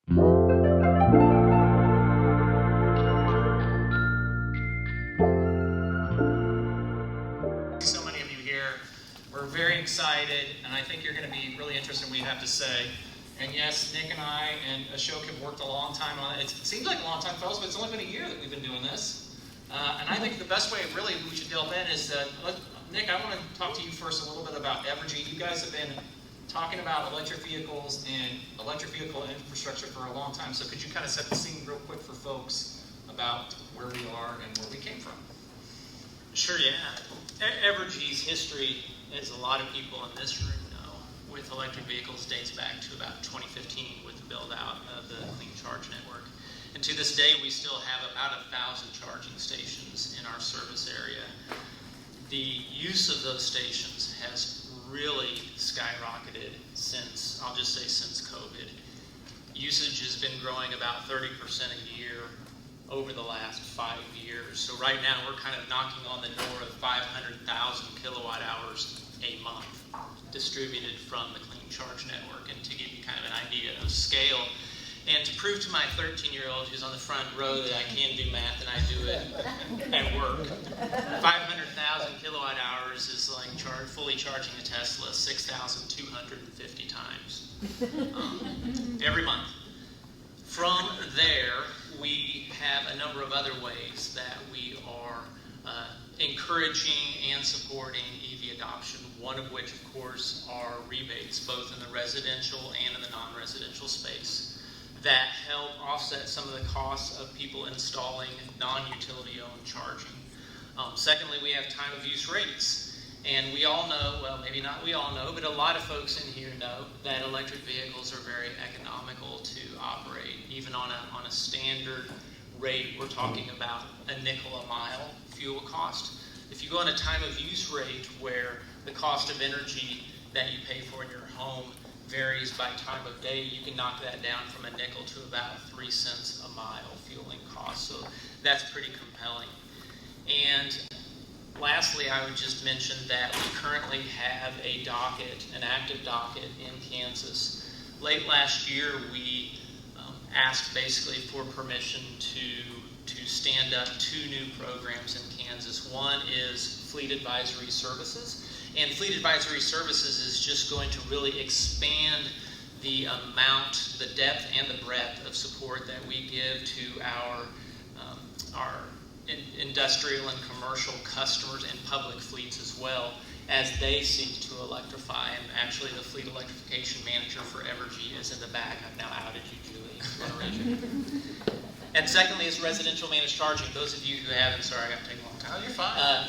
So many of you here. We're very excited, and I think you're going to be really interested in what you have to say. And yes, Nick and I and Ashok have worked a long time on it. It seems like a long time, fellas, but it's only been a year that we've been doing this. And I think the best way, really, we should delve in is that, Nick, I want to talk to you first a little bit about Evergy. You guys have been talking about electric vehicles and electric vehicle infrastructure for a long time. So could you kind of set the scene real quick for folks about where we are and where we came from? Sure, yeah. Evergy's history, as a lot of people in this room know, with electric vehicles dates back to about 2015 with the build out of the Clean Charge Network. And to this day, we still have about 1,000 charging stations in our service area. The use of those stations has really skyrocketed since, I'll just say since COVID. Usage has been growing about 30% a year over the last 5 years. So right now we're kind of knocking on the door of 500,000 kilowatt hours a month distributed from the Clean Charge Network. And to give you kind of an idea of scale, and to prove to my 13-year-old who's on the front row that I can do math and I do it at work, 500,000 kilowatt hours is like fully charging a Tesla 6,250 times every month. From there, we have a number of other ways that we are encouraging and supporting EV adoption, one of which, of course, are rebates, both in the residential and in the non-residential space, that help offset some of the costs of people installing non-utility owned charging. Secondly, we have time of use rates. And we all know, well, maybe not we all know, but a lot of folks in here know that electric vehicles are very economical to operate. Even on a standard rate, we're talking about a nickel a mile fuel cost. If you go on a time of use rate where the cost of energy that you pay for in your home varies by time of day, you can knock that down from a nickel to about 3 cents a mile fueling cost. So that's pretty compelling. And lastly, I would just mention that we currently have a docket, an active docket in Kansas. Late last year, we asked basically for permission to stand up 2 new programs in Kansas. One is Fleet Advisory Services. And Fleet Advisory Services is just going to really expand the amount, the depth and the breadth of support that we give to our industrial and commercial customers and public fleets as well as they seek to electrify. And actually the Fleet Electrification Manager for Evergy is in the back. I've now outed you, Julie. And secondly is residential managed charging. Those of you who haven't, sorry, I got to take a long time. Oh, you're fine.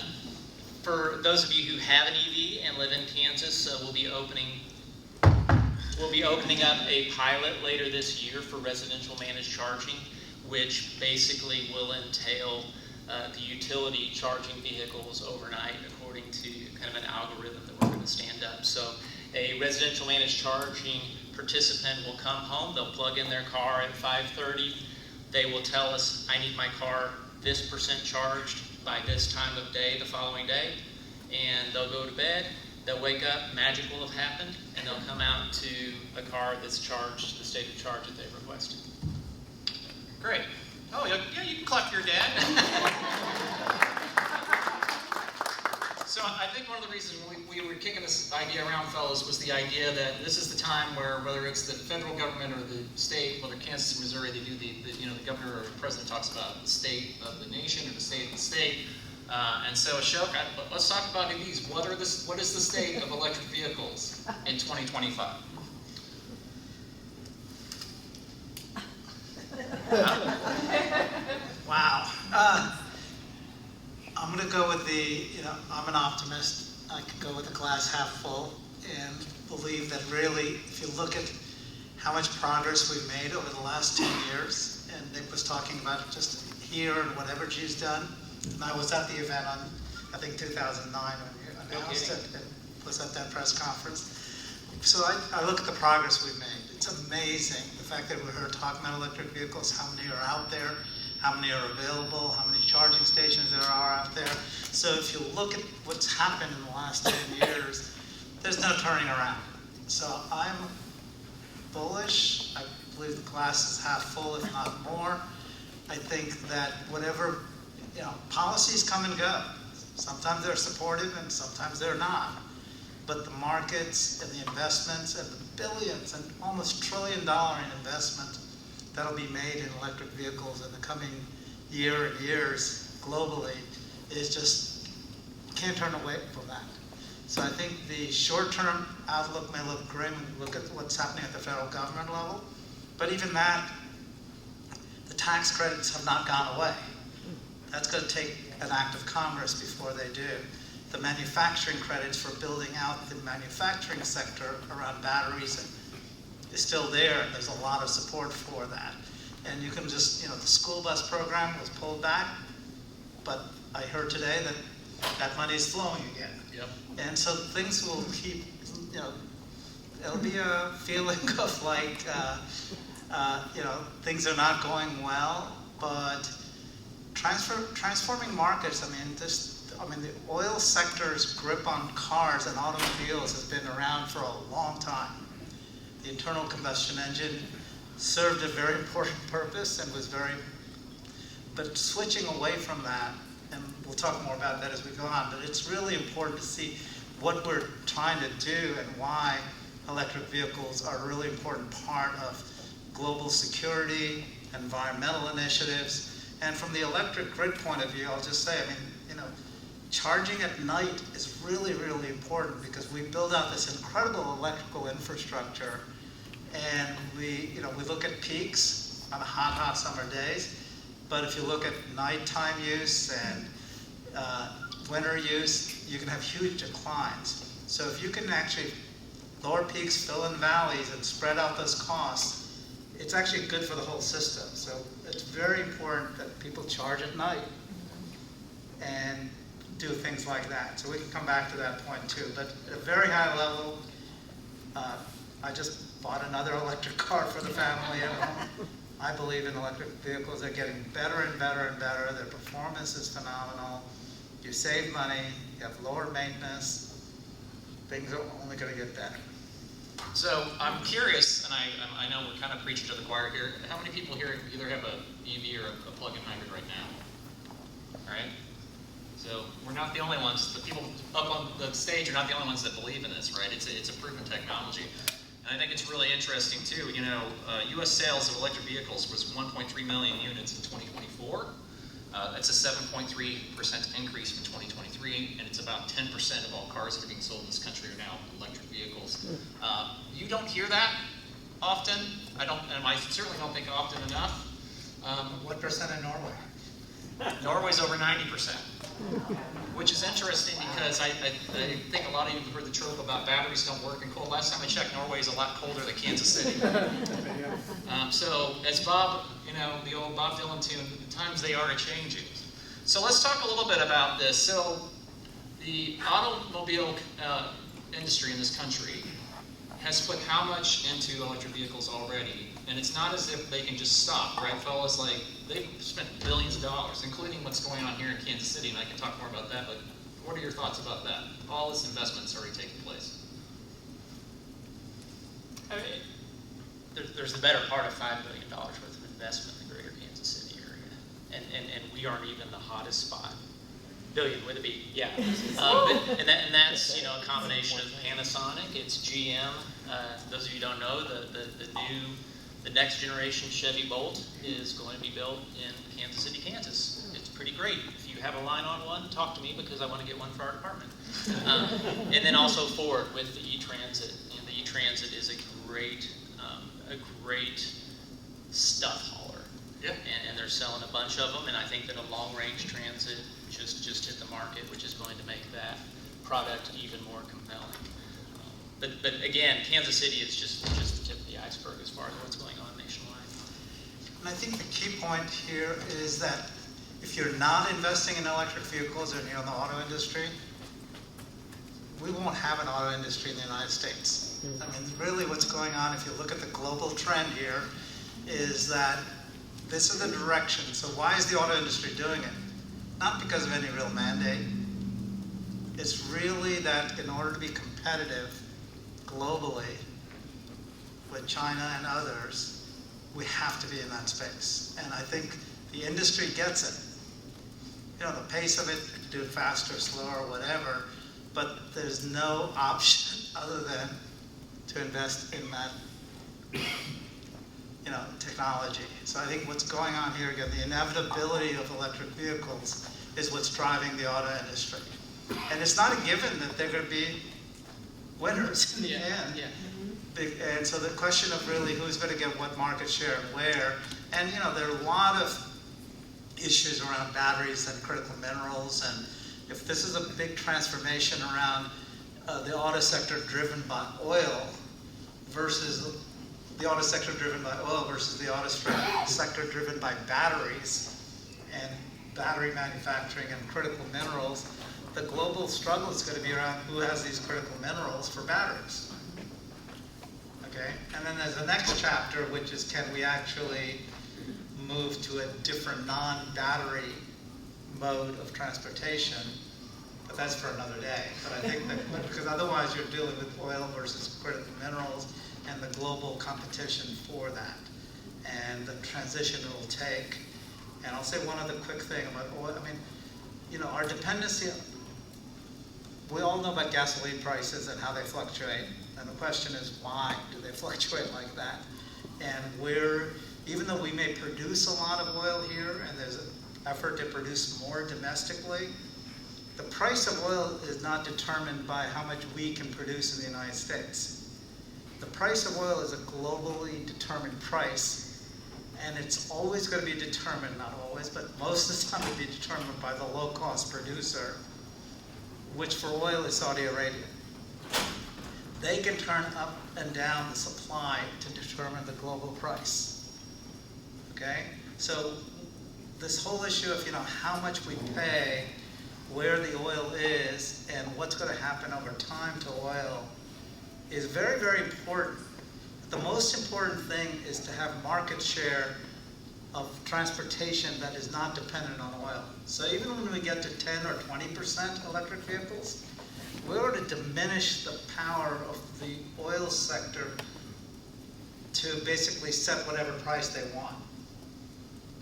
For those of you who have an EV and live in Kansas, we'll be opening up a pilot later this year for residential managed charging, which basically will entail the utility charging vehicles overnight according to kind of an algorithm that we're going to stand up. So a residential managed charging participant will come home, they'll plug in their car at 5:30, they will tell us, I need my car this % charged by this time of day the following day, and they'll go to bed, they'll wake up, magic will have happened, and they'll come out to a car that's charged to the state of charge that they've requested. Great. Oh, yeah, you can clap for your dad. So I think one of the reasons we were kicking this idea around, fellas, was the idea that this is the time where, whether it's the federal government or the state, whether Kansas or Missouri, they do the governor or the president talks about the state of the nation or the state of the state. And so, Ashok, let's talk about EVs. What is the state of electric vehicles in 2025? Wow. I'm going to go with I'm an optimist. I could go with the glass half full and believe that really, if you look at how much progress we've made over the last 10 years, and Nick was talking about just here and what Evergy's done, and I was at the event on, I think, 2009 when you announced it and was at that press conference. So I look at the progress we've made. It's amazing, the fact that we're here talking about electric vehicles, how many are out there, how many are available, how many charging stations there are out there. So if you look at what's happened in the last 10 years, there's no turning around. So I'm bullish. I believe the glass is half full, if not more. I think that whatever, policies come and go. Sometimes they're supportive and sometimes they're not. But the markets and the investments and the billions and almost $1 trillion in investment that'll be made in electric vehicles in the coming year and years globally is just, can't turn away from that. So I think the short-term outlook may look grim when you look at what's happening at the federal government level, but even that, the tax credits have not gone away. That's going to take an act of Congress before they do. The manufacturing credits for building out the manufacturing sector around batteries is still there, and there's a lot of support for that. And you can just, the school bus program was pulled back, but I heard today that that money is flowing again. Yep. And so things will keep, it'll be a feeling of like, things are not going well, but transforming markets, the oil sector's grip on cars and automobiles has been around for a long time. The internal combustion engine served a very important purpose and but switching away from that, and we'll talk more about that as we go on, but it's really important to see what we're trying to do and why electric vehicles are a really important part of global security, environmental initiatives, and from the electric grid point of view, I'll just say, charging at night is really, really important because we build out this incredible electrical infrastructure, and we look at peaks on hot summer days, but if you look at nighttime use and winter use, you can have huge declines. So if you can actually lower peaks, fill in valleys, and spread out those costs, it's actually good for the whole system. So it's very important that people charge at night and do things like that. So we can come back to that point too. But at a very high level, I just bought another electric car for the family at home. I believe in electric vehicles. They're getting better and better and better. Their performance is phenomenal. You save money, you have lower maintenance. Things are only going to get better. So I'm curious, and I know we're kind of preaching to the choir here. How many people here either have a EV or a plug-in hybrid right now? All right. So we're not the only ones. The people up on the stage are not the only ones that believe in this, right? It's a proven technology. And I think it's really interesting too. U.S. sales of electric vehicles was 1.3 million units in 2024. That's a 7.3% increase from 2023, and it's about 10% of all cars that are being sold in this country are now electric vehicles. You don't hear that often. And I certainly don't think often enough. What percent in Norway? Norway's over 90%. Which is interesting because I think a lot of you have heard the trope about batteries don't work in cold. Last time I checked, Norway is a lot colder than Kansas City. So as Bob, the old Bob Dylan tune, the times they are changing. So let's talk a little bit about this. So the automobile industry in this country has put how much into electric vehicles already? And it's not as if they can just stop, right, fellas? Like, they've spent billions of dollars, including what's going on here in Kansas City, and I can talk more about that, but what are your thoughts about that? All this investment's already taken place. There's the better part of $5 billion worth of investment in the greater Kansas City area. And we aren't even the hottest spot. Billion with a B, yeah. And that's a combination of Panasonic, it's GM. Those of you who don't know, the next generation Chevy Bolt is going to be built in Kansas City, Kansas. It's pretty great. If you have a line on one, talk to me because I want to get one for our department. And then also Ford with the E-Transit. The E-Transit is a great stuff hauler. Yep. And they're selling a bunch of them, and I think that a long-range transit just hit the market, which is going to make that product even more compelling. But again, Kansas City is just the tip of the iceberg as far as what's going on nationwide. And I think the key point here is that if you're not investing in electric vehicles and you're in the auto industry, we won't have an auto industry in the United States. Really what's going on, if you look at the global trend here, is that this is the direction. So why is the auto industry doing it? Not because of any real mandate. It's really that in order to be competitive globally with China and others, we have to be in that space. And I think the industry gets it. You know, the pace of it, do it faster, slower, whatever, but there's no option other than to invest in that, you know, technology. So I think what's going on here, again, the inevitability of electric vehicles is what's driving the auto industry. And it's not a given that they're going to be winners in the end. Yeah. And so the question of really who's going to get what market share and where, and you know, there are a lot of issues around batteries and critical minerals, and if this is a big transformation around the auto sector driven by oil versus the auto sector driven by oil versus the auto sector driven by batteries and battery manufacturing and critical minerals, the global struggle is going to be around who has these critical minerals for batteries. Okay? And then there's the next chapter, which is can we actually move to a different non-battery mode of transportation? But that's for another day. But I think that, because otherwise you're dealing with oil versus critical minerals and the global competition for that and the transition it will take. And I'll say one other quick thing about oil. I mean, you know, our dependency, we all know about gasoline prices and how they fluctuate. And the question is, why do they fluctuate like that? And even though we may produce a lot of oil here, and there's an effort to produce more domestically, the price of oil is not determined by how much we can produce in the United States. The price of oil is a globally determined price, and it's always going to be determined, not always, but most of the time it'll be determined by the low-cost producer, which for oil is Saudi Arabia. They can turn up and down the supply to determine the global price. Okay? So this whole issue of, you know, how much we pay, where the oil is, and what's going to happen over time to oil is very, very important. The most important thing is to have market share of transportation that is not dependent on oil. So even when we get to 10 or 20% electric vehicles, we ought to diminish the power of the oil sector to basically set whatever price they want.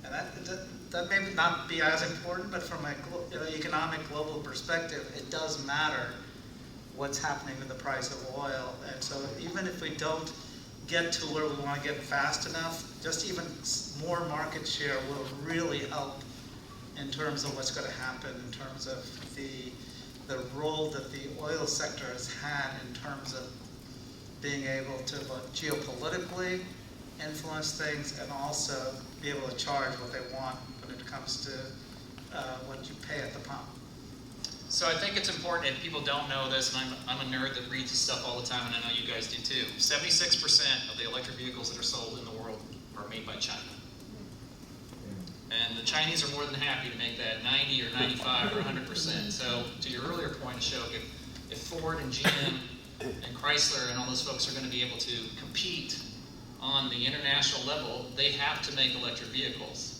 And that may not be as important, but from an economic global perspective, it does matter what's happening with the price of oil. And so even if we don't get to where we want to get fast enough, just even more market share will really help in terms of what's going to happen in terms of the role that the oil sector has had in terms of being able to both geopolitically influence things and also be able to charge what they want when it comes to what you pay at the pump. So I think it's important, and people don't know this, and I'm a nerd that reads this stuff all the time, and I know you guys do too. 76% of the electric vehicles that are sold in the world are made by China. And the Chinese are more than happy to make that 90 or 95 or 100%. So to your earlier point, Ashok, if Ford and GM and Chrysler and all those folks are going to be able to compete on the international level, they have to make electric vehicles.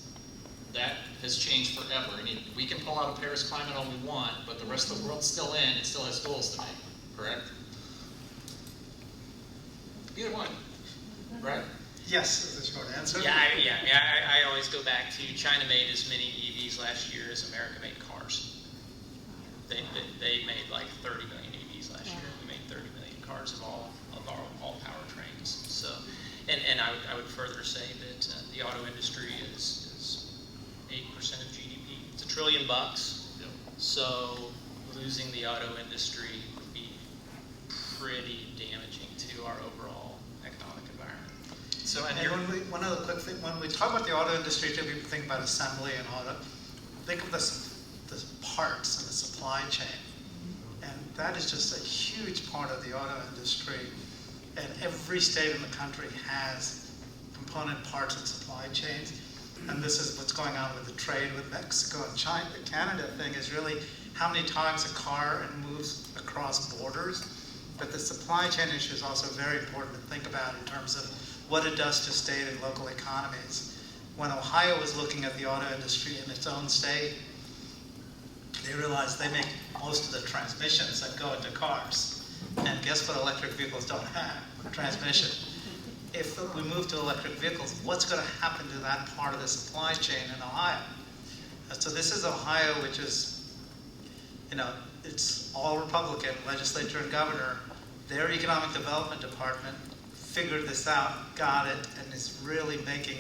That has changed forever. I mean, we can pull out of Paris climate all we want, but the rest of the world's still in. It still has goals to make, correct? Either one, right? Yes, is the short answer. I always go back to China made as many EVs last year as America made cars. They made like 30 million EVs last year. We made 30 million cars of all powertrains. So, and I would further say that the auto industry is 8% of GDP. It's $1 trillion. Yep. So losing the auto industry would be pretty damaging to our overall economic environment. So, And one other quick thing, when we talk about the auto industry, too, people think about assembly and auto. Think of the parts and the supply chain. And that is just a huge part of the auto industry. And every state in the country has component parts and supply chains. And this is what's going on with the trade with Mexico and China. The Canada thing is really how many times a car moves across borders. But the supply chain issue is also very important to think about in terms of what it does to state and local economies. When Ohio was looking at the auto industry in its own state, they realized they make most of the transmissions that go into cars. And guess what electric vehicles don't have? Transmission. if we move to electric vehicles, what's going to happen to that part of the supply chain in Ohio? So this is Ohio, which is, it's all Republican, legislature and governor. Their economic development department figured this out, got it, and is really making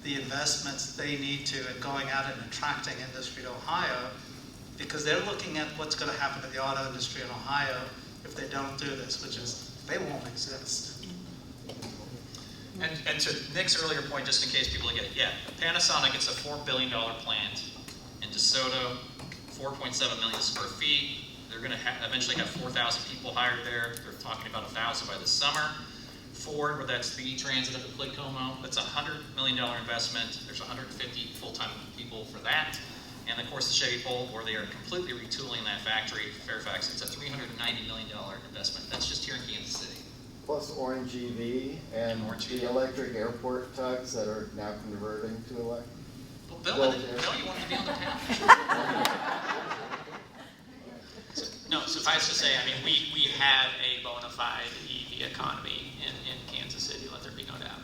the investments they need to and going out and attracting industry to Ohio, because they're looking at what's going to happen to the auto industry in Ohio if they don't do this, which is they won't exist. And to Nick's earlier point, just in case people get it, yeah, Panasonic, it's a $4 billion plant in DeSoto, 4.7 million square feet. They're going to eventually have 4,000 people hired there. They're talking about 1,000 by the summer. Ford, where that's the transit up at Lake Como, that's a $100 million investment. There's 150 full-time people for that. And of course the Chevy Bolt, where they are completely retooling that factory, Fairfax, it's a $390 million investment. That's just here in Kansas City. Plus Orange EV and the electric airport tugs that are now converting to electric. Well, Bill, you wanted to be on the panel. No, suffice to say, I mean, we have a bona fide EV economy in Kansas City, let there be no doubt.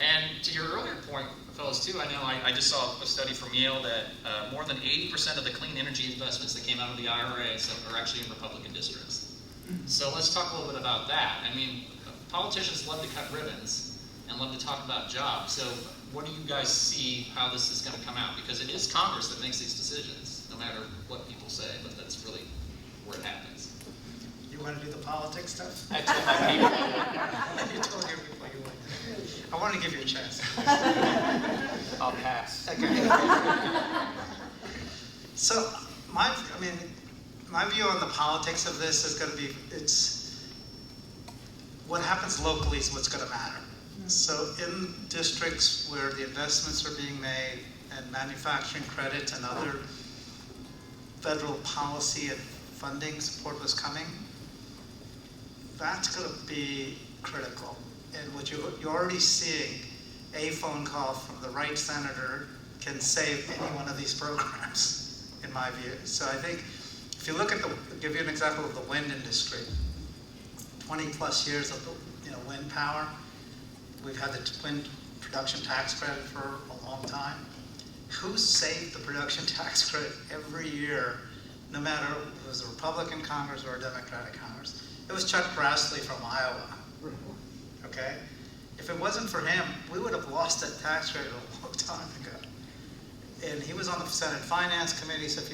And to your earlier point, fellas, too, I know I just saw a study from Yale that more than 80% of the clean energy investments that came out of the IRA are actually in Republican districts. So let's talk a little bit about that. I mean, politicians love to cut ribbons and love to talk about jobs. So what do you guys see how this is going to come out? Because it is Congress that makes these decisions, no matter what people say, but that's really where it happens. You want to do the politics stuff? I told my people. You told your people you would. I want to give you a chance. I'll pass. Okay. So my view on the politics of this is going to be, it's what happens locally is what's going to matter. So in districts where the investments are being made and manufacturing credits and other federal policy and funding support was coming, that's going to be critical. And what you're already seeing, a phone call from the right senator can save any one of these programs, in my view. So I think if you look at I'll give you an example of the wind industry. 20 plus years of wind power. We've had the wind production tax credit for a long time. Who saved the production tax credit every year, no matter if it was a Republican Congress or a Democratic Congress? It was Chuck Grassley from Iowa. Okay? If it wasn't for him, we would have lost that tax credit a long time ago. And he was on the Senate Finance Committee, so if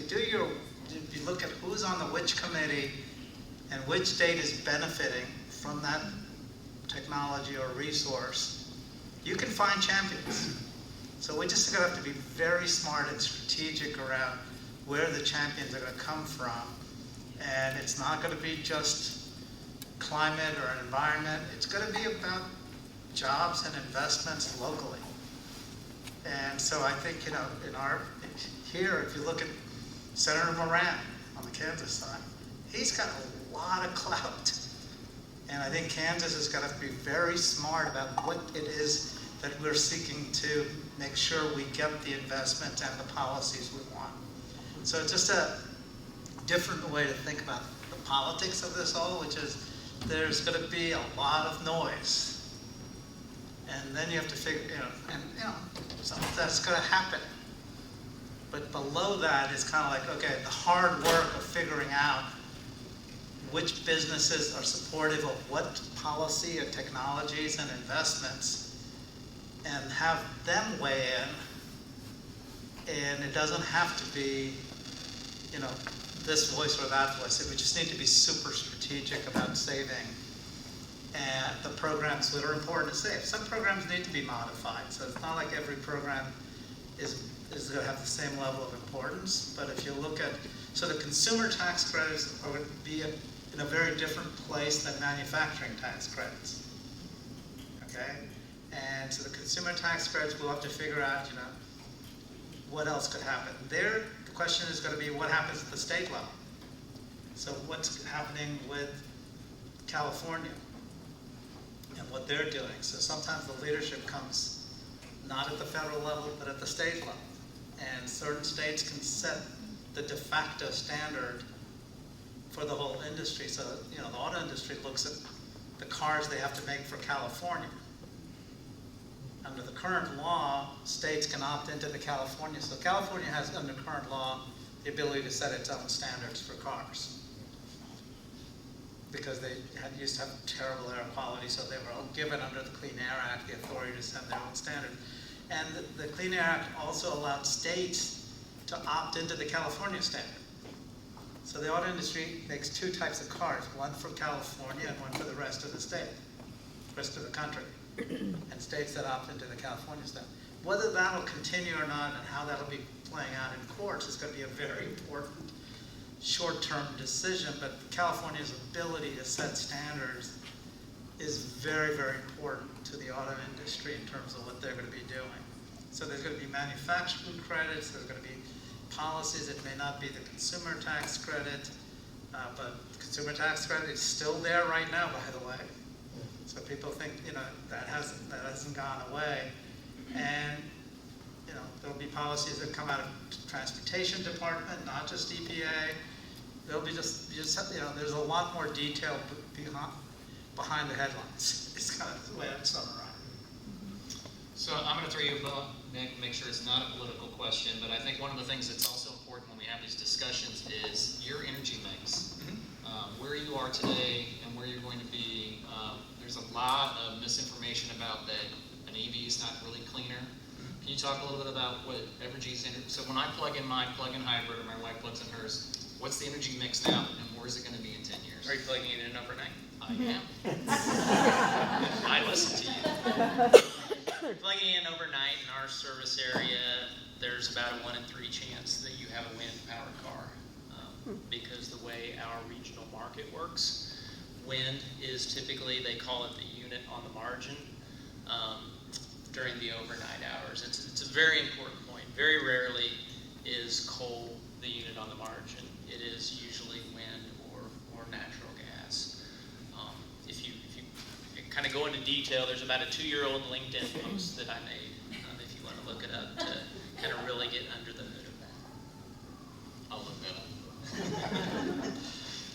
you look at who's on the which committee and which state is benefiting from that technology or resource, you can find champions. So we're just going to have to be very smart and strategic around where the champions are going to come from. And it's not going to be just climate or an environment. It's going to be about jobs and investments locally. And so I think, here, if you look at Senator Moran on the Kansas side, he's got a lot of clout. And I think Kansas is going to be very smart about what it is that we're seeking to make sure we get the investment and the policies we want. So it's just a different way to think about the politics of this all, which is there's going to be a lot of noise. And then you have to figure, so that's going to happen. But below that is kind of like, okay, the hard work of figuring out which businesses are supportive of what policy and technologies and investments, and have them weigh in. And it doesn't have to be, this voice or that voice. We just need to be super strategic about saving and the programs that are important to save. Some programs need to be modified, so it's not like every program is going to have the same level of importance. But if you look at, so the consumer tax credits are going to be in a very different place than manufacturing tax credits. Okay? And so the consumer tax credits, we'll have to figure out, what else could happen. There, the question is going to be what happens at the state level. So what's happening with California and what they're doing. So sometimes the leadership comes not at the federal level, but at the state level. And certain states can set the de facto standard for the whole industry. So, the auto industry looks at the cars they have to make for California. Under the current law, states can opt into the California. So California has, under current law, the ability to set its own standards for cars. Because they used to have terrible air quality, so they were given under the Clean Air Act the authority to set their own standard. And the Clean Air Act also allowed states to opt into the California standard. So the auto industry makes two types of cars, one for California and one for the rest of the state, rest of the country. And states that opt into the California standard. Whether that'll continue or not and how that'll be playing out in courts is going to be a very important short-term decision, but California's ability to set standards is very, very important to the auto industry in terms of what they're going to be doing. So there's going to be manufacturing credits, there's going to be policies. It may not be the consumer tax credit, but consumer tax credit is still there right now, by the way. So people think, that hasn't gone away. And, there'll be policies that come out of Transportation Department, not just EPA. There'll be there's a lot more detail behind the headlines. It's kind of the way I'd summarize. So I'm going to throw you a bone, Nick, make sure it's not a political question, but I think one of the things that's also important when we have these discussions is your energy mix. Where you are today and where you're going to be. There's a lot of misinformation about that an EV is not really cleaner. Can you talk a little bit about what Evergy's energy? So when I plug in my plug-in hybrid, or my wife plugs in hers, what's the energy mix now, and where is it going to be in 10 years? Are you plugging it in overnight? I am. I listen to you. Plugging in overnight in our service area, there's about a 1 in 3 chance that you have a wind-powered car. Because the way our regional market works, wind is typically, they call it the unit on the margin during the overnight hours. It's a very important point. Very rarely is coal the unit on the margin. It is usually wind or natural gas. If you kind of go into detail, there's about a 2-year-old LinkedIn post that I made, if you want to look it up, to kind of really get under the hood of that. I'll look that up.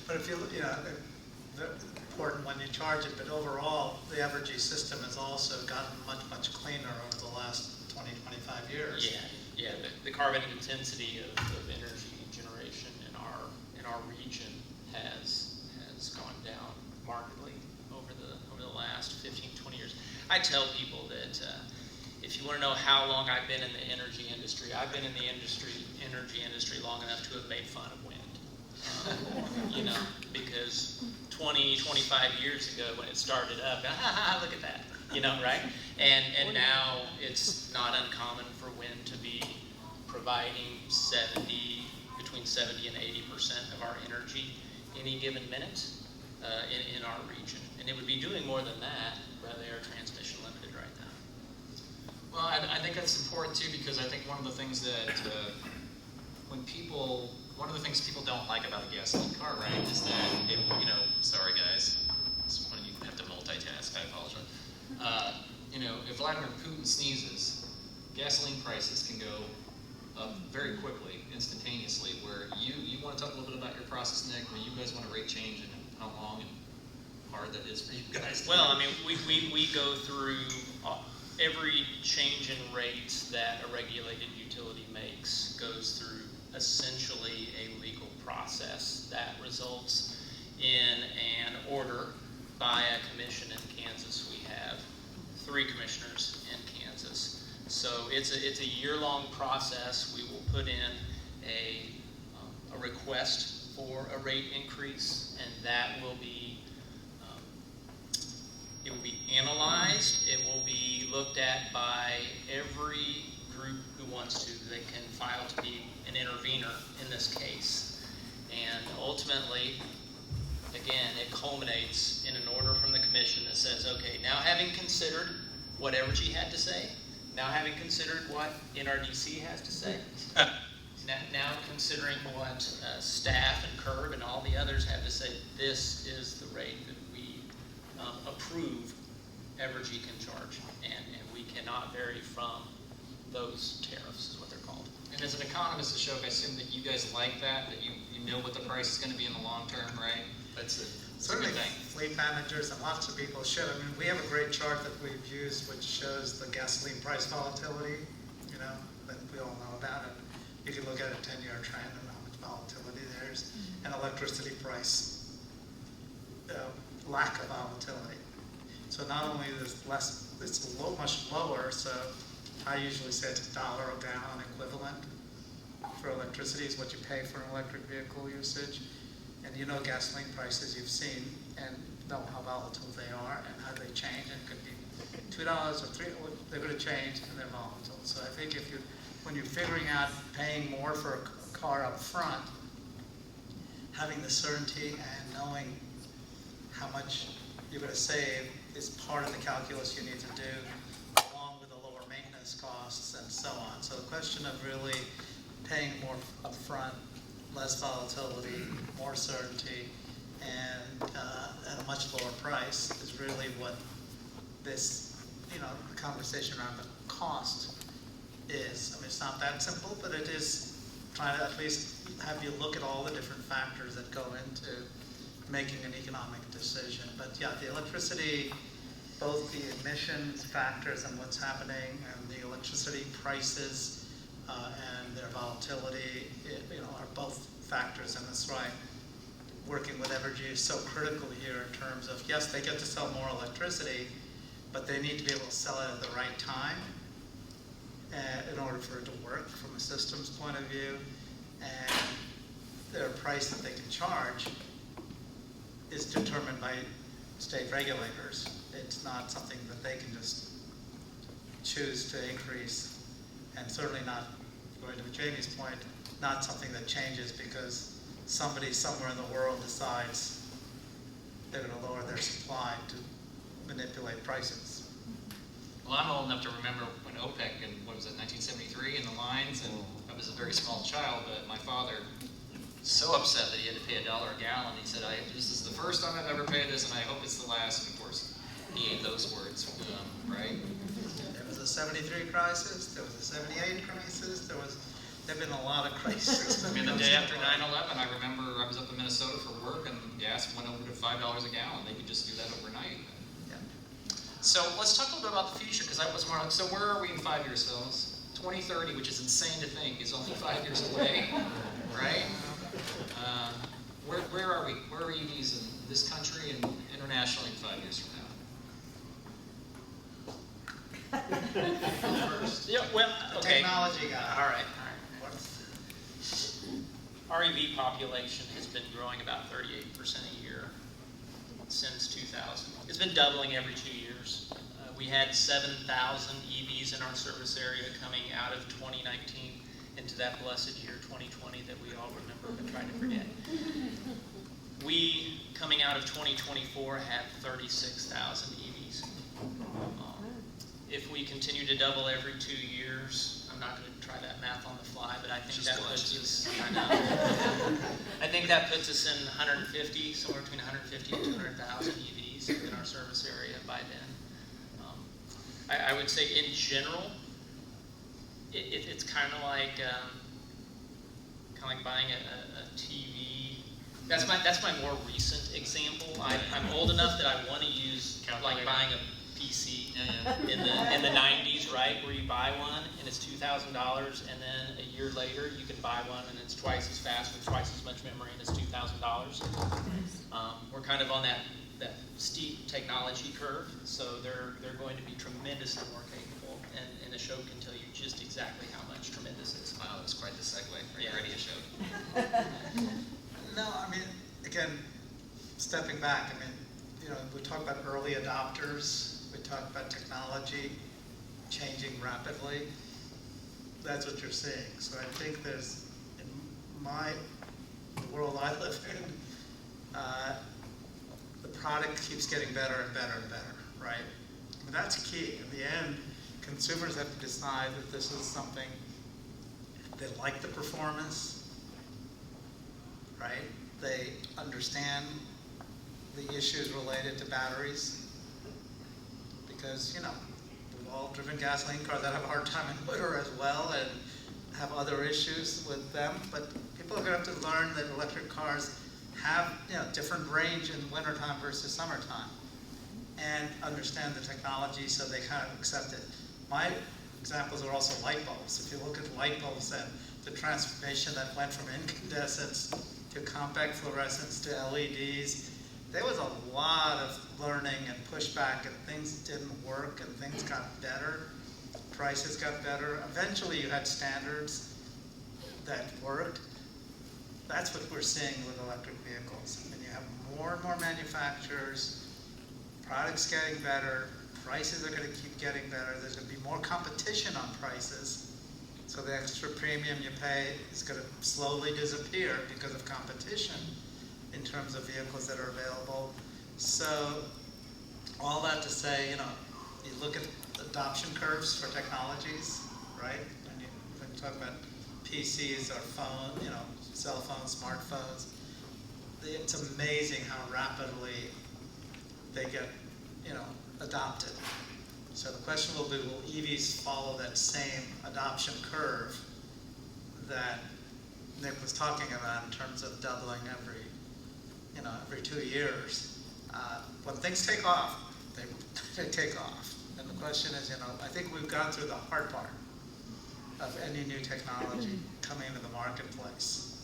But if it's important when you charge it, but overall, the Evergy system has also gotten much, much cleaner over the last 20, 25 years. Yeah. The carbon intensity of energy generation in our region has gone down markedly over the last 15, 20 years. I tell people that if you want to know how long I've been in the energy industry, I've been in the energy industry long enough to have made fun of wind. Because 20, 25 years ago when it started up, look at that, right? And now it's not uncommon for wind to be providing between 70 and 80% of our energy any given minute in our region. And it would be doing more than that, but they are transmission limited right now. Well, I think that's important too, because I think one of the things that one of the things people don't like about a gasoline car, right, is that sorry guys, it's when you have to multitask, I apologize. If Vladimir Putin sneezes, gasoline prices can go up very quickly, instantaneously, where you want to talk a little bit about your process, Nick, where you guys want to rate change and how long and hard that is for you guys. Well, I mean, we go through every change in rates that a regulated utility makes goes through essentially a legal process that results in an order by a commission in Kansas. We have 3 commissioners in Kansas. So it's a year-long process. We will put in a request for a rate increase, and that will be it will be analyzed. It will be looked at by every group who wants to. They can file to be an intervener in this case. And ultimately, again, it culminates in an order from the commission that says, okay, now having considered what Evergy had to say, now having considered what NRDC has to say, now considering what staff and CURB and all the others have to say, this is the rate that we approve Evergy can charge. And we cannot vary from those tariffs, is what they're called. And as an economist, Ashok, I assume that you guys like that you know what the price is going to be in the long term, right? That's it. It's a good certainly thing. fleet managers and lots of people should. I mean, we have a great chart that we've used which shows the gasoline price volatility, you know, that we all know about it. You can look at a 10-year trend and how much volatility there is, and electricity price, lack of volatility. So not only is less, it's much lower, so I usually say it's $1 a gallon equivalent for electricity is what you pay for an electric vehicle usage. And you know gasoline prices you've seen and know how volatile they are and how they change. And it could be $2 or $3, they're going to change and they're volatile. So I think if you, when you're figuring out paying more for a car up front, having the certainty and knowing how much you're going to save is part of the calculus you need to do, along with the lower maintenance costs and so on. So the question of really paying more upfront, less volatility, more certainty, and at a much lower price is really what this, you know, the conversation around the cost is. I mean, it's not that simple, but it is trying to at least have you look at all the different factors that go into making an economic decision. But yeah, the electricity, both the emissions factors and what's happening, and the electricity prices and their volatility, you know, are both factors. And that's why working with Evergy is so critical here in terms of, yes, they get to sell more electricity, but they need to be able to sell it at the right time in order for it to work from a systems point of view. And their price that they can charge is determined by state regulators. It's not something that they can just choose to increase, and certainly not, going to Jamie's point, not something that changes because somebody somewhere in the world decides they're going to lower their supply to manipulate prices. Well, I'm old enough to remember when OPEC in, what was it, 1973 in the lines, and I was a very small child, but my father so upset that he had to pay $1 a gallon. He said, this is the first time I've ever paid this, and I hope it's the last. And of course, he ate those words, right? There was a 73 crisis, there was a 78 crisis, there've been a lot of crises. I mean, the day after 9/11, I remember I was up in Minnesota for work, and gas went over to $5 a gallon. They could just do that overnight. Yeah. So let's talk a little bit about the future, because that was more. So where are we in 5 years, fellas? 2030, which is insane to think, is only 5 years away, right? Where are we? Where are EVs in this country and internationally in 5 years from now? First. Yeah, well, okay. Technology guy. All right. Our EV population has been growing about 38% a year since 2000. It's been doubling every 2 years. We had 7,000 EVs in our service area coming out of 2019 into that blessed year 2020 that we all remember but try to forget. We, coming out of 2024, have 36,000 EVs. If we continue to double every 2 years, I'm not going to try that math on the fly, but I think that puts us, I think that puts us in 150, somewhere between 150 and 200,000 EVs in our service area by then. I would say in general, it's kind of like buying a TV. That's my more recent example. I'm old enough that I want to use like buying a PC in the 90s, right? Where you buy one and it's $2,000, and then a year later you can buy one and it's twice as fast with twice as much memory and it's $2,000. We're kind of on that steep technology curve, so they're going to be tremendously more capable, and the show can tell you just exactly how much tremendous is. Wow, that was quite the segue for your radio show. No, I mean, again, stepping back, I mean, you know, we talk about early adopters, we talk about technology changing rapidly. That's what you're seeing. So I think there's, in the world I live in, the product keeps getting better and better and better, right? I mean, that's key. In the end, consumers have to decide that this is something they like the performance, right? They understand the issues related to batteries, because, you know, we've all driven gasoline cars that have a hard time in winter as well and have other issues with them, but people are going to have to learn that electric cars have, different range in wintertime versus summertime, and understand the technology so they kind of accept it. My examples are also light bulbs. If you look at light bulbs and the transformation that went from incandescence to compact fluorescence to LEDs, there was a lot of learning and pushback, and things didn't work, and things got better. Prices got better. Eventually you had standards that worked. That's what we're seeing with electric vehicles. I mean, you have more and more manufacturers, products getting better, prices are going to keep getting better, there's going to be more competition on prices, so the extra premium you pay is going to slowly disappear because of competition in terms of vehicles that are available. So all that to say, you look at adoption curves for technologies, right? When you talk about PCs or phone, cell phones, smartphones, it's amazing how rapidly they get, adopted. So the question will be, will EVs follow that same adoption curve that Nick was talking about in terms of doubling every 2 years? When things take off, they take off. And the question is, I think we've gone through the hard part of any new technology coming into the marketplace.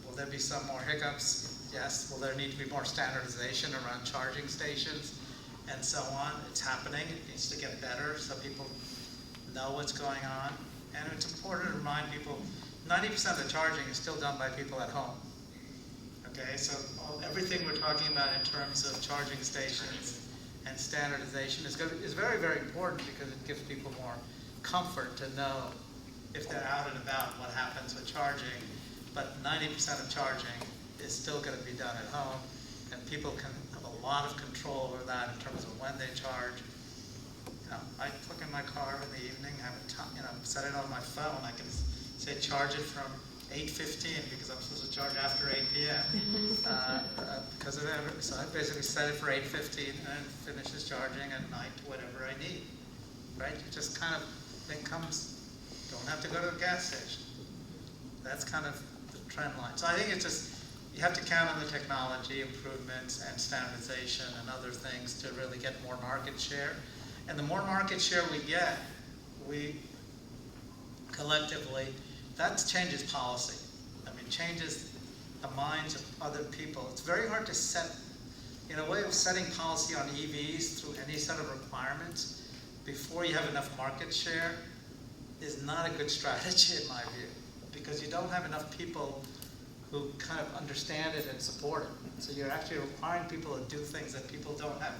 Will there be some more hiccups? Yes. Will there need to be more standardization around charging stations and so on? It's happening. It needs to get better so people know what's going on. And it's important to remind people, 90% of the charging is still done by people at home. Okay, so everything we're talking about in terms of charging stations and standardization is very, very important, because it gives people more comfort to know if they're out and about what happens with charging. But 90% of charging is still going to be done at home, and people can have a lot of control over that in terms of when they charge. I plug in my car in the evening, have it, set it on my phone. I can say charge it from 8:15 because I'm supposed to charge after 8 p.m. Because of it. So I basically set it for 8:15 and it finishes charging at night to whatever I need. Right? It just kind of becomes, don't have to go to a gas station. That's kind of the trend line. So I think it's just, you have to count on the technology improvements and standardization and other things to really get more market share. And the more market share we get, we collectively, that changes policy. I mean, changes the minds of other people. It's very hard to set, a way of setting policy on EVs through any set of requirements before you have enough market share is not a good strategy in my view, because you don't have enough people who kind of understand it and support it. So you're actually requiring people to do things that people don't have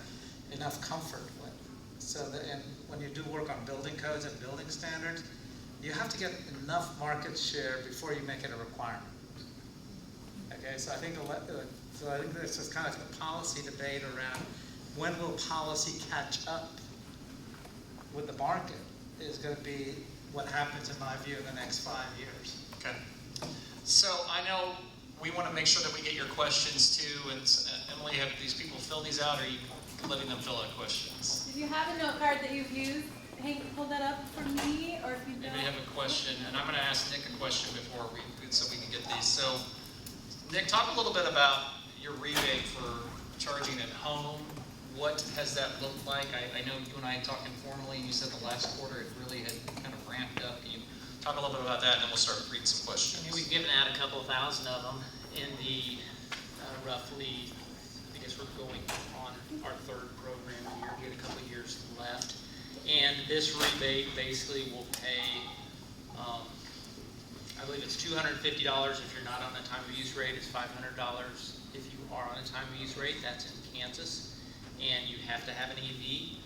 enough comfort with. So and when you do work on building codes and building standards, you have to get enough market share before you make it a requirement. Okay, so I think there's this kind of a policy debate around when will policy catch up with the market is going to be what happens, in my view, in the next 5 years. Okay. So I know we want to make sure that we get your questions too, and Emily, have these people fill these out, or are you letting them fill out questions? If you have a note card that you've used, Hank, hold that up for me, or if you don't. Maybe have a question, and I'm going to ask Nick a question so we can get these. So, Nick, talk a little bit about your rebate for charging at home. What has that looked like? I know you and I talked informally, and you said the last quarter it really had kind of ramped up. Can you talk a little bit about that, and then we'll start reading some questions. We've given out a couple thousand of them in the roughly, I guess we're going on our third program year. We had a couple of years left. And this rebate basically will pay, I believe it's $250 if you're not on a time of use rate. It's $500 if you are on a time of use rate. That's in Kansas. And you have to have an EV,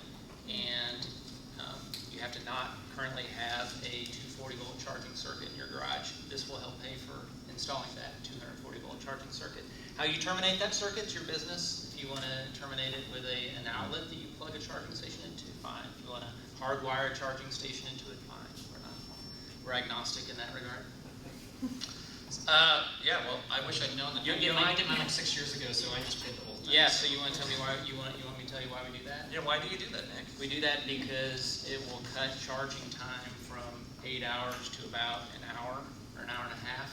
and you have to not currently have a 240 volt charging circuit in your garage. This will help pay for installing that 240 volt charging circuit. How you terminate that circuit is your business. If you want to terminate it with an outlet that you plug a charging station into, fine. If you want to hardwire a charging station into it, fine. We're agnostic in that regard. Yeah, well, I wish I'd known that. I did mine like 6 years ago, so I just paid the whole thing. Yeah, so you want to tell me why you want me to tell you why we do that? Yeah, why do you do that, Nick? We do that because it will cut charging time from 8 hours to about an hour or an hour and a half.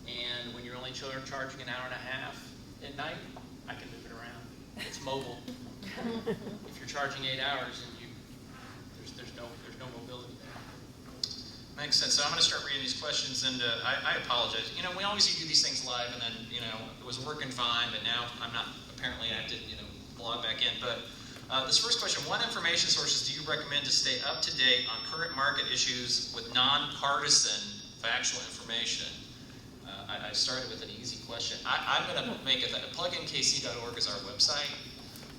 And when you're only charging an hour and a half at night, I can move it around. It's mobile. If you're charging 8 hours and there's no mobility there. Makes sense. So I'm going to start reading these questions, and I apologize. You know, we always do these things live, and then, you know, it was working fine, but now I'm not, apparently I didn't, you know, log back in. But this first question, what information sources do you recommend to stay up to date on current market issues with nonpartisan factual information? I started with an easy question. I'm going to make it that pluginkc.org is our website.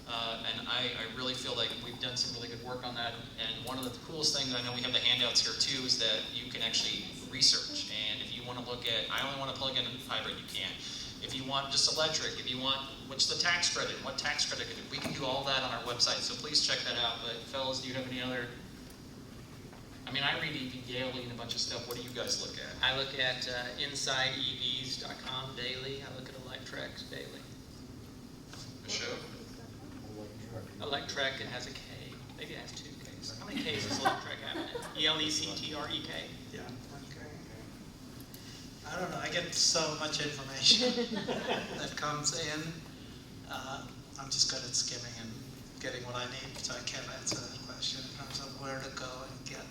And I really feel like we've done some really good work on that. And one of the coolest things, I know we have the handouts here too, is that you can actually research. And if you want to look at, I only want to plug in hybrid, you can. If you want just electric, if you want, what's the tax credit, what tax credit can do, we can do all that on our website. So please check that out. But fellas, do you have any other? I mean, I read EV Daily and a bunch of stuff. What do you guys look at? I look at InsideEVs.com daily. I look at Electrek daily. Michelle? Electrek, it has a K. Maybe it has 2 Ks. How many Ks does Electrek have in it? ELECTREK? Yeah. Okay. I don't know, I get so much information that comes in. I'm just good at skimming and getting what I need, so I can't answer that question in terms of where to go and get.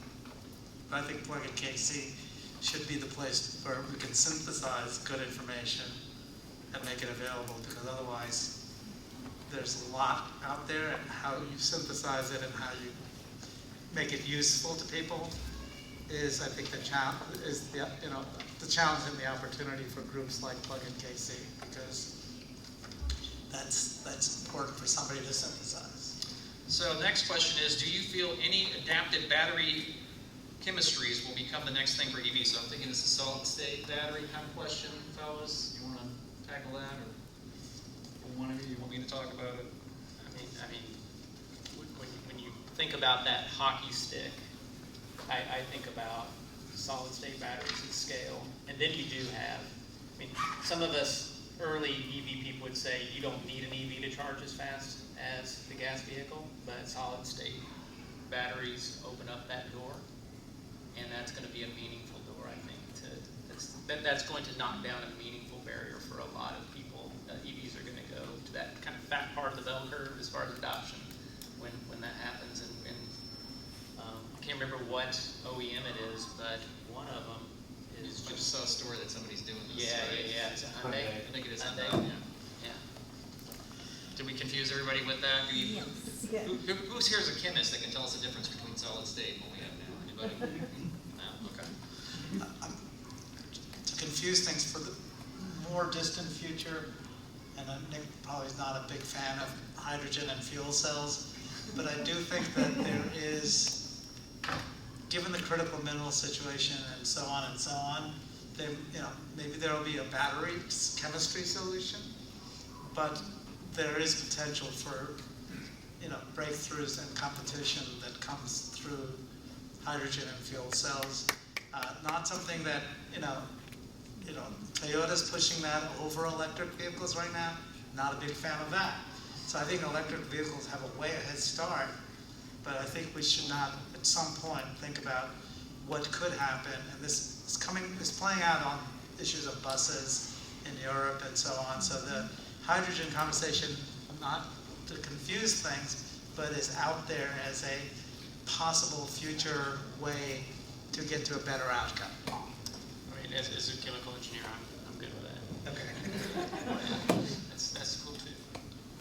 But I think Plug-in KC should be the place where we can synthesize good information and make it available, because otherwise there's a lot out there, and how you synthesize it and how you make it useful to people is, I think, the challenge and the opportunity for groups like Plug-in KC, because that's important for somebody to synthesize. So next question is, do you feel any adapted battery chemistries will become the next thing for EV? So I'm thinking it's a solid state battery kind of question, fellas. You want to tackle that, or one of you want me to talk about it? I mean, when you think about that hockey stick, I think about solid state batteries at scale. And then you do have, I mean, some of us early EV people would say you don't need an EV to charge as fast as the gas vehicle, but solid state batteries open up that door. And that's going to be a meaningful door, I think. That's going to knock down a meaningful barrier for a lot of people. EVs are going to go to that kind of fat part of the bell curve as far as adoption when that happens. And I can't remember what OEM it is, but one of them is I just saw a story that somebody's doing this. yeah. It's a Hyundai. I think it is Hyundai. Hyundai. Yeah. Did we confuse everybody with that? Yes. Yeah. Who's here is a chemist that can tell us the difference between solid state and what we have now? Anybody? No? Okay. To confuse things for the more distant future, and Nick probably is not a big fan of hydrogen and fuel cells, but I do think that there is, given the critical mineral situation and so on, maybe there will be a battery chemistry solution, but there is potential for, breakthroughs and competition that comes through hydrogen and fuel cells. Not something that, Toyota's pushing that over electric vehicles right now. Not a big fan of that. So I think electric vehicles have a way ahead start, but I think we should not, at some point, think about what could happen. And this is playing out on issues of buses in Europe and so on. So the hydrogen conversation, not to confuse things, but is out there as a possible future way to get to a better outcome. I mean, as a chemical engineer, I'm good with that. Okay. That's cool too.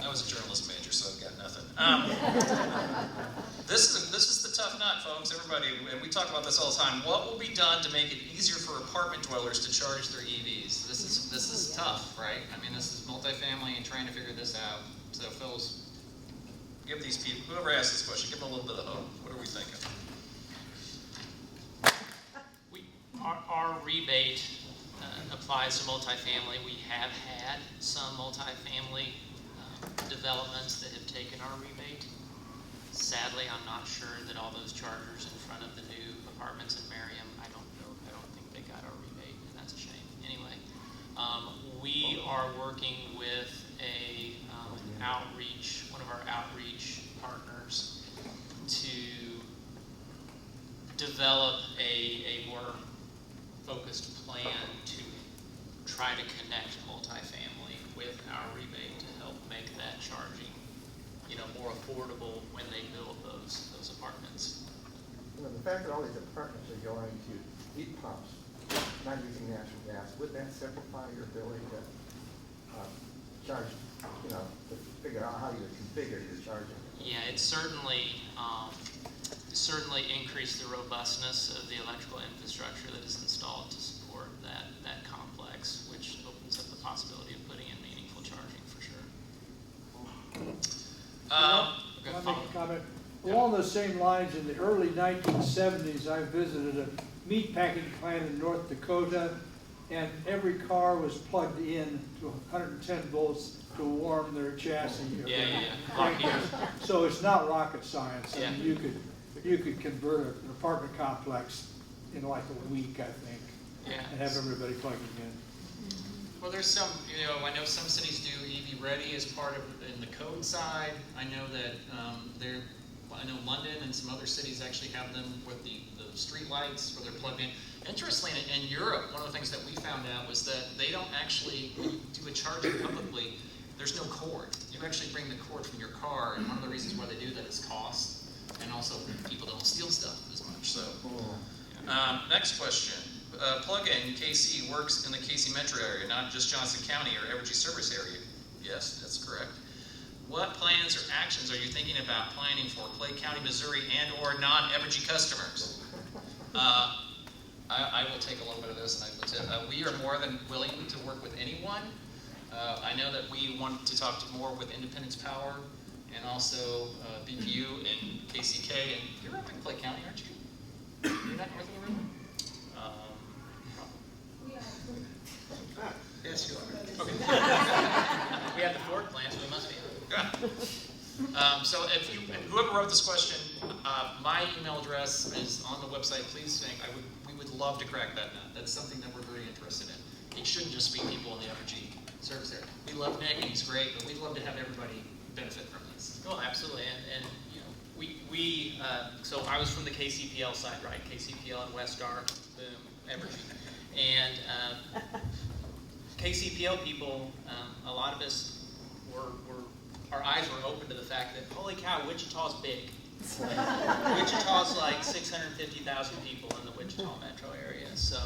I was a journalism major, so I've got nothing. This is the tough nut, folks. Everybody, and we talk about this all the time. What will be done to make it easier for apartment dwellers to charge their EVs? This is tough, right? I mean, this is multifamily and trying to figure this out. So, Phil's, give these people, whoever asked this question, give them a little bit of hope. What are we thinking? Our rebate applies to multifamily. We have had some multifamily developments that have taken our rebate. Sadly, I'm not sure that all those chargers in front of the new apartments in Merriam, I don't think they got our rebate, and that's a shame. Anyway, we are working with one of our outreach partners to develop a more focused plan to try to connect multifamily with our rebate to help make that charging, more affordable when they build those apartments. The fact that all these apartments are going to heat pumps, not using natural gas, would that simplify your ability to charge, to figure out how you would configure your charging? Yeah, it certainly increased the robustness of the electrical infrastructure that is installed to support that complex, which opens up the possibility of putting in meaningful charging for sure. Can I make a comment? Along those same lines, in the early 1970s, I visited a meat packing plant in North Dakota, and every car was plugged in to 110 volts to warm their chassis. Yeah. So it's not rocket science. I mean, Yeah. you could convert an apartment complex in like a week, I think, Yeah. and have everybody plugging in. Well, there's some, I know some cities do EV ready as part of, in the code side. I know that I know London and some other cities actually have them with the street lights where they're plugged in. Interestingly, in Europe, one of the things that we found out was that they don't actually do a charging publicly. There's no cord. You actually bring the cord from your car, and one of the reasons why they do that is cost, and also people don't steal stuff as much. So, next question. Plug-in KC works in the KC metro area, not just Johnson County or Evergy service area. Yes, that's correct. What plans or actions are you thinking about planning for Clay County, Missouri, and/or non-Evergy customers? I will take a little bit of this, and I will tell we are more than willing to work with anyone. I know that we want to talk more with Independence Power and also BPU and KCK. And you're up in Clay County, aren't you? You're not north of the river? Yes, you are. Okay. We have the Ford plant, so we must be. So if whoever wrote this question, my email address is on the website. Please think, we would love to crack that nut. That's something that we're very interested in. It shouldn't just be people in the Evergy service area. We love Nick and he's great, but we'd love to have everybody benefit from this. Well, absolutely, and so I was from the KCPL side, right? KCPL and Westar, boom, Evergy, and KCPL people, a lot of us our eyes were open to the fact that, holy cow, Wichita's big. Wichita's like 650,000 people in the Wichita metro area. So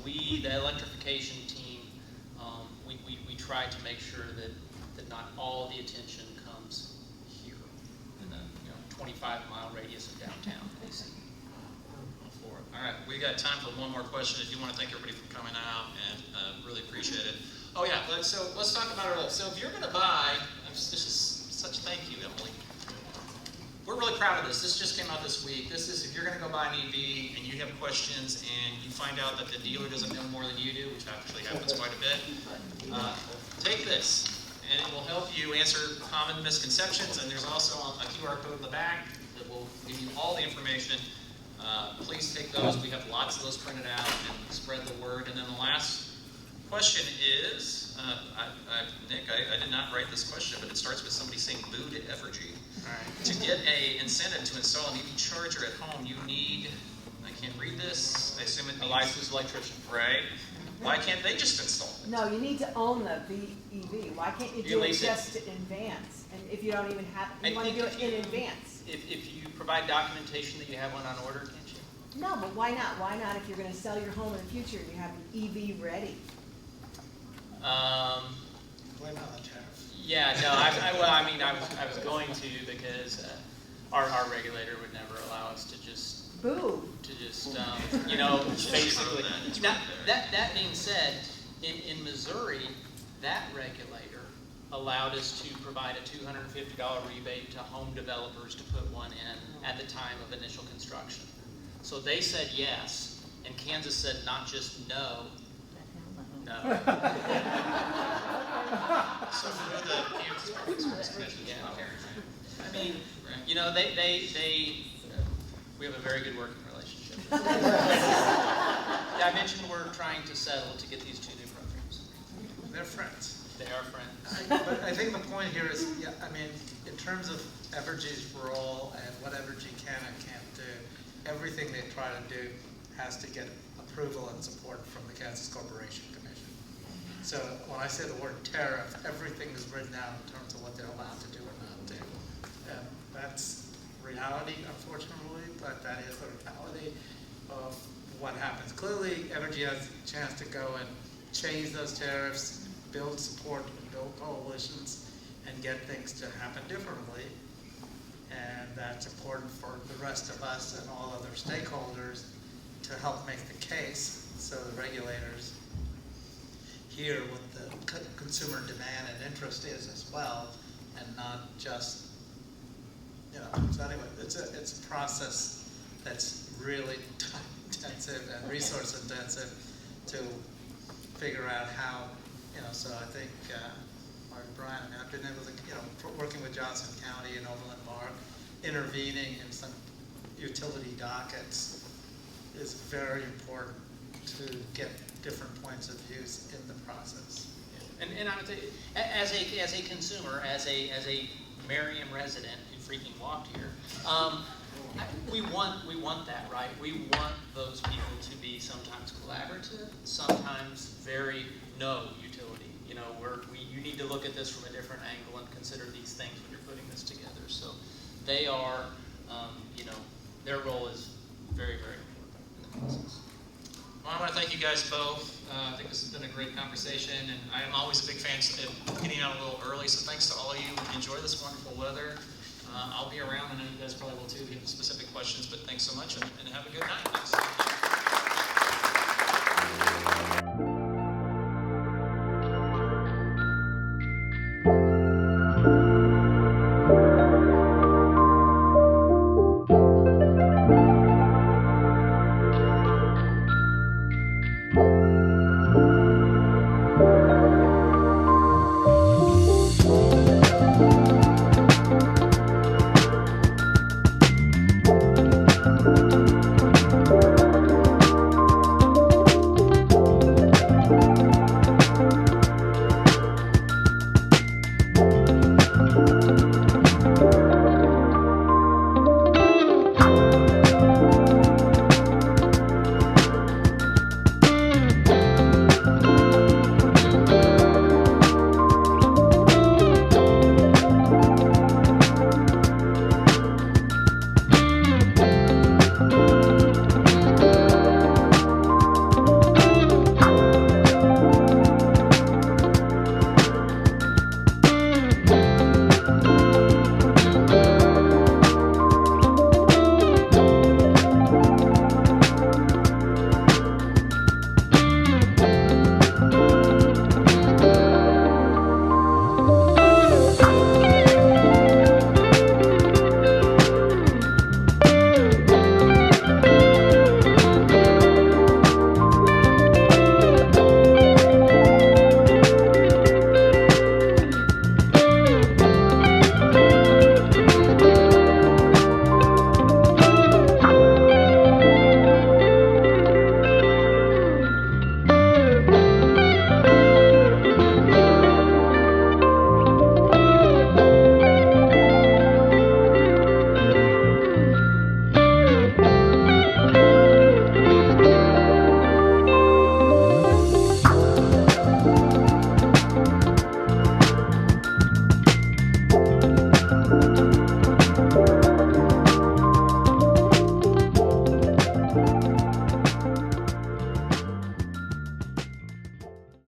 we, the electrification team, we try to make sure that not all the attention comes here in the 25-mile radius of downtown AC. All right, we got time for one more question. I do want to thank everybody for coming out and really appreciate it. Oh yeah, so let's talk about it. So if you're going to buy, this is such a thank you, Emily. We're really proud of this. This just came out this week. This is if you're going to go buy an EV and you have questions and you find out that the dealer doesn't know more than you do, which actually happens quite a bit, take this and it will help you answer common misconceptions. And there's also a QR code in the back that will give you all the information. Please take those. We have lots of those printed out and spread the word. And then the last question is, Nick, I did not write this question, but it starts with somebody saying boo to Evergy. All right. To get an incentive to install an EV charger at home, you need, I can't read this, I assume it means A licensed electrician. right? Why can't they just install it? No, you need to own the EV. Why can't you You do it lease it. just in advance? And if you don't even have, I you want to think do if it in you- advance. If you provide documentation that you have one on order, can't you? No, but why not? Why not if you're going to sell your home in the future and you have an EV ready? Blame it on the tariff. Yeah, no, I was going to because our regulator would never allow us to just Boo. basically. Now, that being said, in Missouri, that regulator allowed us to provide a $250 rebate to home developers to put one in at the time of initial construction. So they said yes, and Kansas said not just no. No. So for the Kansas Public Service Commission, Yeah. right? I mean, we have a very good working relationship. I mentioned we're trying to settle to get these two new programs. They're friends. They are friends. But I think the point here is, in terms of Evergy's role and what Evergy can and can't do, everything they try to do has to get approval and support from the Kansas Corporation Commission. So when I say the word tariff, everything is written down in terms of what they're allowed to do or not do. And that's reality, unfortunately, but that is the reality of what happens. Clearly, Energy has a chance to go and change those tariffs, build support, build coalitions, and get things to happen differently. And that's important for the rest of us and all other stakeholders to help make the case so the regulators hear what the consumer demand and interest is as well, and not just, so anyway, it's a process that's really time intensive and resource intensive to figure out how, so I think, Brian, I mean, I've been able to, working with Johnson County and Overland Park, intervening in some utility dockets is very important to get different points of views in the process. And I would say, as a consumer, as a Merriam resident who freaking walked here, we want that, right? We want those people to be sometimes collaborative, sometimes very no utility. You need to look at this from a different angle and consider these things when you're putting this together. So they are, their role is very, very important in the process. Well, I want to thank you guys both. I think this has been a great conversation, and I am always a big fan of getting out a little early, so thanks to all of you. Enjoy this wonderful weather. I'll be around, and I know you guys probably will too if you have specific questions, but thanks so much, and have a good night. Thanks.